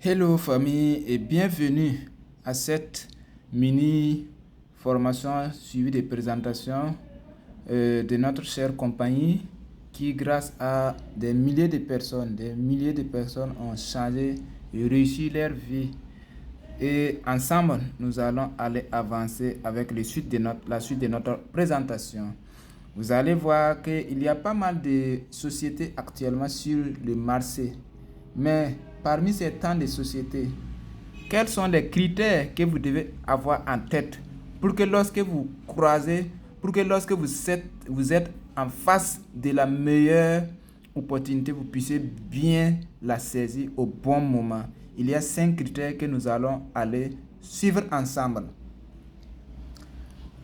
Hello famille et bienvenue à cette mini formation suivie des présentations de notre chère compagnie qui grâce à des milliers de personnes ont changé et réussi leur vie. Et ensemble, nous allons aller avancer avec la suite de notre présentation. Vous allez voir qu'il y a pas mal de sociétés actuellement sur le marché. Mais parmi ces tant de sociétés, quels sont les critères que vous devez avoir en tête pour que lorsque vous croisez, pour que lorsque vous êtes en face de la meilleure opportunité, vous puissiez bien la saisir au bon moment. Il y a 5 critères que nous allons aller suivre ensemble.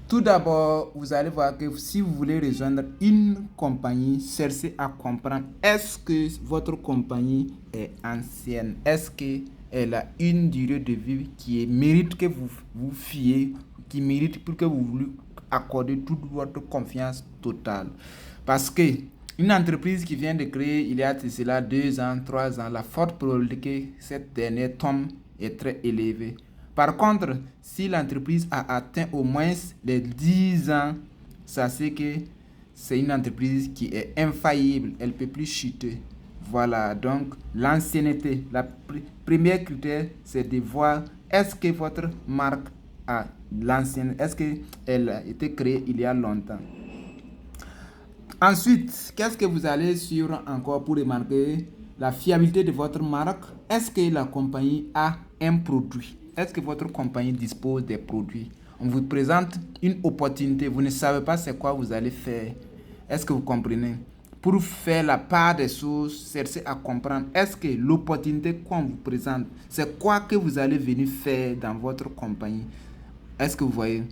Tout d'abord, vous allez voir que si vous voulez rejoindre une compagnie, cherchez à comprendre est-ce que votre compagnie est ancienne, est-ce qu'elle a une durée de vie qui mérite que vous vous fiez, qui mérite pour que vous lui accordez toute votre confiance totale. Parce que une entreprise qui vient de créer il y a de cela 2 ans, 3 ans, la forte probabilité que cette dernière tombe est très élevée. Par contre, si l'entreprise a atteint au moins les 10 ans, sachez que c'est une entreprise qui est infaillible, elle ne peut plus chuter. Voilà, donc l'ancienneté. La première critère, c'est de voir est-ce que votre marque a l'ancienne, est-ce qu'elle a été créée il y a longtemps. Ensuite, qu'est-ce que vous allez suivre encore pour remarquer la fiabilité de votre marque? Est-ce que la compagnie a un produit? Est-ce que votre compagnie dispose des produits? On vous présente une opportunité, vous ne savez pas c'est quoi vous allez faire. Est-ce que vous comprenez? Pour faire la part des choses, cherchez à comprendre. Est-ce que l'opportunité qu'on vous présente, c'est quoi que vous allez venir faire dans votre compagnie? Est-ce que vous voyez?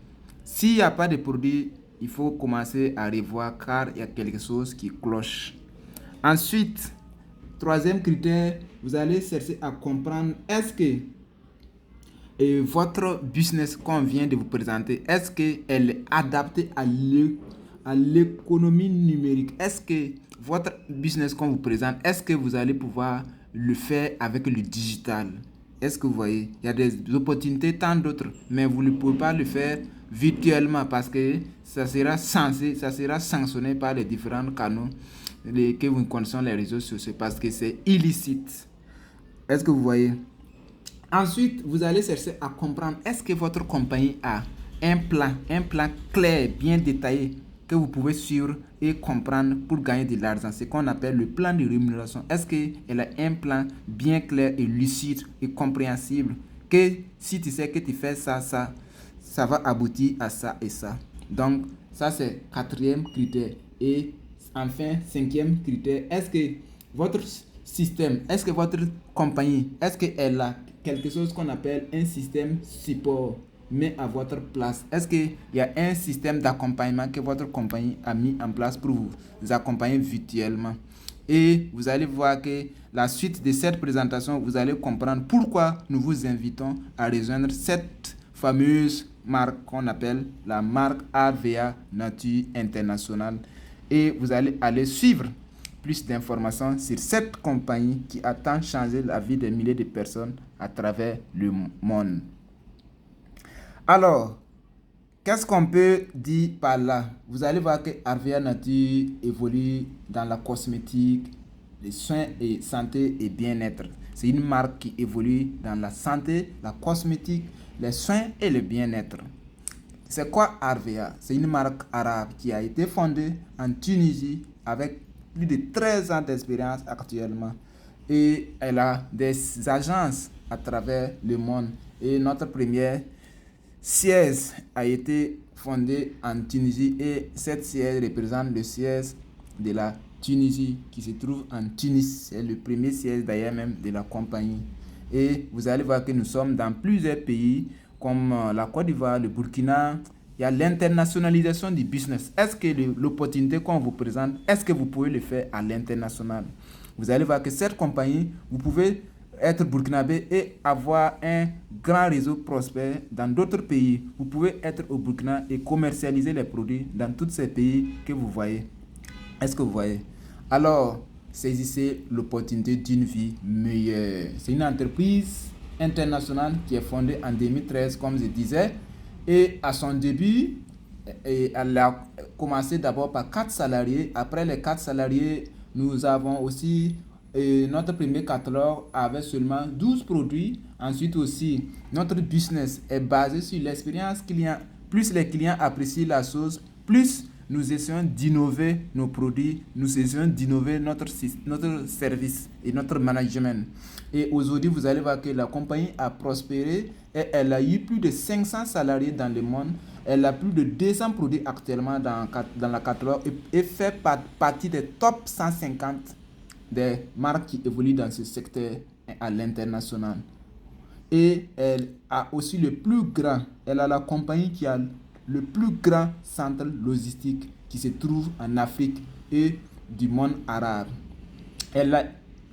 S'il n'y a pas de produit, il faut commencer à revoir car il y a quelque chose qui cloche. Ensuite, troisième critère, vous allez chercher à comprendre est-ce que votre business qu'on vient de vous présenter, est-ce qu'elle est adaptée à l'économie numérique? Est-ce que votre business qu'on vous présente, est-ce que vous allez pouvoir le faire avec le digital? Est-ce que vous voyez? Il y a des opportunités, tant d'autres, mais vous ne pouvez pas le faire virtuellement parce que ça sera sanctionné par les différents canaux que vous connaissez les réseaux sociaux parce que c'est illicite. Est-ce que vous voyez? Ensuite, vous allez chercher à comprendre est-ce que votre compagnie a un plan clair, bien détaillé que vous pouvez suivre et comprendre pour gagner de l'argent. C'est ce qu'on appelle le plan de rémunération. Est-ce qu'elle a un plan bien clair et lucide et compréhensible que si tu sais que tu fais ça va aboutir à ça et ça. Donc, ça c'est quatrième critère. Et enfin, cinquième critère, est-ce que votre système, est-ce que votre compagnie, est-ce qu'elle a quelque chose qu'on appelle un système support mis à votre place? Est-ce qu'il y a un système d'accompagnement que votre compagnie a mis en place pour vous accompagner virtuellement? Et vous allez voir que la suite de cette présentation, vous allez comprendre pourquoi nous vous invitons à rejoindre cette fameuse marque qu'on appelle la marque RVA Nature International. Et vous allez aller suivre plus d'informations sur cette compagnie qui a tant changé la vie de milliers de personnes à travers le monde. Alors, qu'est-ce qu'on peut dire par là? Vous allez voir que RVA Nature évolue dans la cosmétique, les soins et santé et bien-être. C'est une marque qui évolue dans la santé, la cosmétique, les soins et le bien-être. C'est quoi RVA? C'est une marque arabe qui a été fondée en Tunisie avec plus de 13 ans d'expérience actuellement. Et elle a des agences à travers le monde. Et notre première siège a été fondée en Tunisie. Et cette siège représente le siège de la Tunisie qui se trouve en Tunis. C'est le premier siège d'ailleurs même de la compagnie. Et vous allez voir que nous sommes dans plusieurs pays comme la Côte d'Ivoire, le Burkina. Il y a l'internationalisation du business. Est-ce que l'opportunité qu'on vous présente, est-ce que vous pouvez le faire à l'international? Vous allez voir que cette compagnie, vous pouvez être burkinabé et avoir un grand réseau prospère dans d'autres pays. Vous pouvez être au Burkina et commercialiser les produits dans tous ces pays que vous voyez. Est-ce que vous voyez? Alors, saisissez l'opportunité d'une vie meilleure. C'est une entreprise internationale qui est fondée en 2013, comme je disais. Et à son début, elle a commencé d'abord par 4 salariés. Après les 4 salariés, nous avons aussi notre premier catalogue avait seulement 12 produits. Ensuite aussi, notre business est basé sur l'expérience client. Plus les clients apprécient la chose, plus nous essayons d'innover nos produits, nous essayons d'innover notre service et notre management. Et aujourd'hui, vous allez voir que la compagnie a prospéré et elle a eu plus de 500 salariés dans le monde. Elle a plus de 200 produits actuellement dans la catalogue et fait partie des top 150 des marques qui évoluent dans ce secteur à l'international. Et elle a aussi elle a la compagnie qui a le plus grand centre logistique qui se trouve en Afrique et du monde arabe. Elle a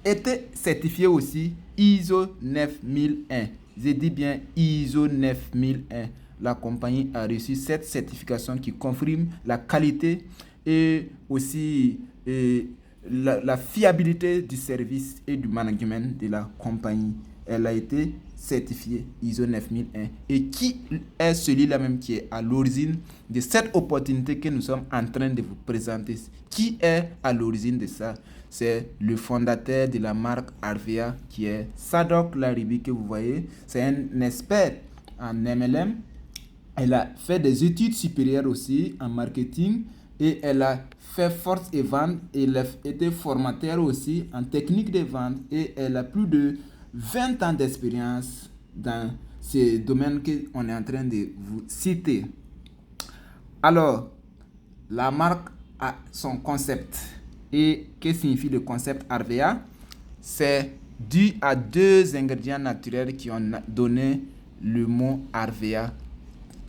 été certifiée aussi ISO 9001. Je dis bien ISO 9001. La compagnie a reçu cette certification qui confirme la qualité et aussi la fiabilité du service et du management de la compagnie. Elle a été certifiée ISO 9001. Et qui est celui-là même qui est à l'origine de cette opportunité que nous sommes en train de vous présenter? Qui est à l'origine de ça? C'est le fondateur de la marque Arvea qui est Sadok Laribi que vous voyez. C'est un expert en MLM. Elle a fait des études supérieures aussi en marketing et elle a fait force et vente. Elle a été formateur aussi en technique de vente et elle a plus de 20 ans d'expérience dans ces domaines qu'on est en train de vous citer. Alors, la marque a son concept. Et que signifie le concept Arvea? C'est dû à 2 ingrédients naturels qui ont donné le mot Arvea.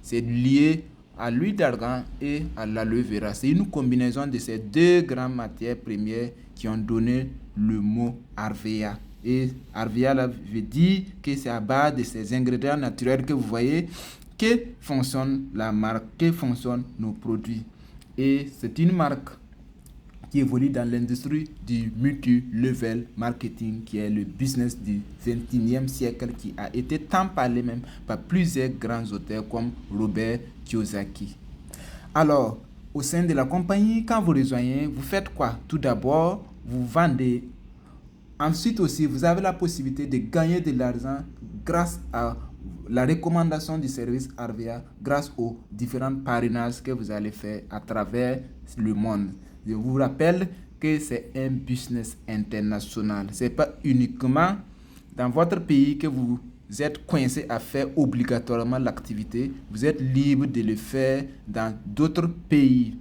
C'est lié à l'huile d'argan et à l'aloe vera. C'est une combinaison de ces 2 grandes matières premières qui ont donné le mot Arvea. Et Arvea là, veut dire que c'est à base de ces ingrédients naturels que vous voyez que fonctionne la marque, que fonctionnent nos produits. Et c'est une marque qui évolue dans l'industrie du multi-level marketing, qui est le business du 21e siècle, qui a été tant parlé même par plusieurs grands auteurs comme Robert Kiyosaki. Alors, au sein de la compagnie, quand vous rejoignez, vous faites quoi? Tout d'abord, vous vendez. Ensuite aussi, vous avez la possibilité de gagner de l'argent grâce à la recommandation du service Arvea, grâce aux différents parrainages que vous allez faire à travers le monde. Je vous rappelle que c'est un business international. Ce n'est pas uniquement dans votre pays que vous êtes coincé à faire obligatoirement l'activité. Vous êtes libre de le faire dans d'autres pays.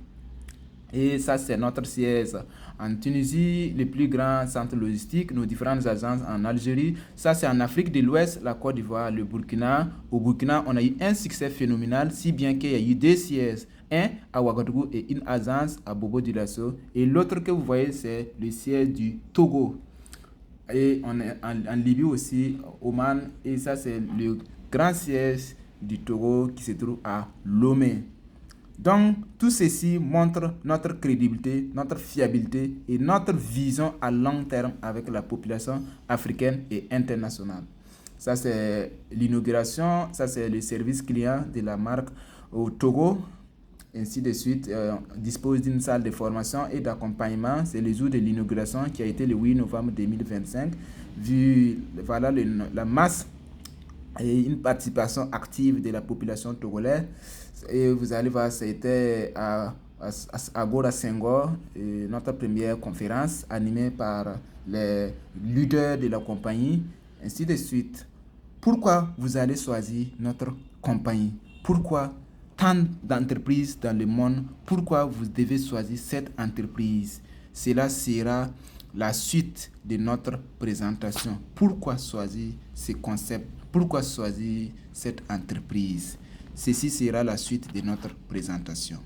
Et ça, c'est notre siège en Tunisie, le plus grand centre logistique, nos différentes agences en Algérie. Ça, c'est en Afrique de l'Ouest, la Côte d'Ivoire, le Burkina. Au Burkina, on a eu un succès phénoménal, si bien qu'il y a eu 2 sièges. Un à Ouagadougou et une agence à Bobo-Dioulasso. Et l'autre que vous voyez, c'est le siège du Togo. Et on est en Libye aussi, Oman. Et ça, c'est le grand siège du Togo qui se trouve à Lomé. Donc, tout ceci montre notre crédibilité, notre fiabilité et notre vision à long terme avec la population africaine et internationale. Ça, c'est l'inauguration, ça, c'est le service client de la marque au Togo. Ainsi de suite, dispose d'une salle de formation et d'accompagnement. C'est le jour de l'inauguration qui a été le 8 novembre 2025. Vu voilà, la masse et une participation active de la population togolaise. Et vous allez voir, c'était à Agora Senghor, notre première conférence animée par les leaders de la compagnie, ainsi de suite. Pourquoi vous allez choisir notre compagnie? Pourquoi tant d'entreprises dans le monde? Pourquoi vous devez choisir cette entreprise? Cela sera la suite de notre présentation. Pourquoi choisir ce concept? Pourquoi choisir cette entreprise? Ceci sera la suite de notre présentation.